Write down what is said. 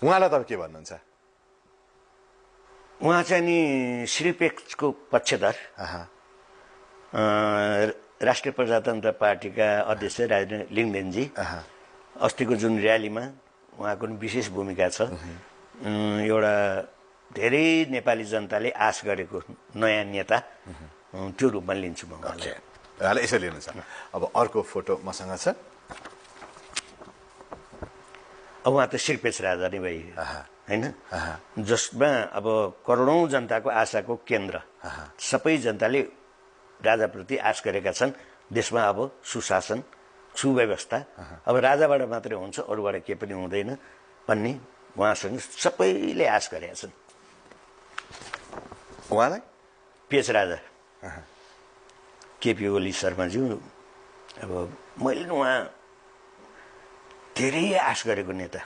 उहाँलाई तपाईँ के भन्नुहुन्छ? उहाँ चाहिँ नि श्रीपेक्सको पक्षधर, राष्ट्रिय प्रजातन्त्र पार्टीका अध्यक्ष राजेन्द्र लिङदेनजी। अस्तिको जुन र्यालीमा उहाँको विशेष भूमिका छ। एउटा धेरै नेपाली जनताले आश गरेको नयाँ नेता, त्यो रूपमा लिन्छु म उहाँलाई। उहाँले यसो लिनुहुन्छ। अब अर्को फोटो मसँग छ। अब उहाँ त श्रीपेक्स राजा नै भए होइन, जसमा अब करोडौँ जनताको आशाको केन्द्र। सबै जनताले राजाप्रति आश गरेका छन्। देशमा अब सुशासन, सुव्यवस्था अब राजाबाट मात्रै हुन्छ, अरूबाट केही पनि हुँदैन भन्ने उहाँसँग सबैले आश गरेका छन्। उहाँलाई पेच राजा केपी ओली शर्माज्यू, अब मैले उहाँ धेरै आश गरेको नेता।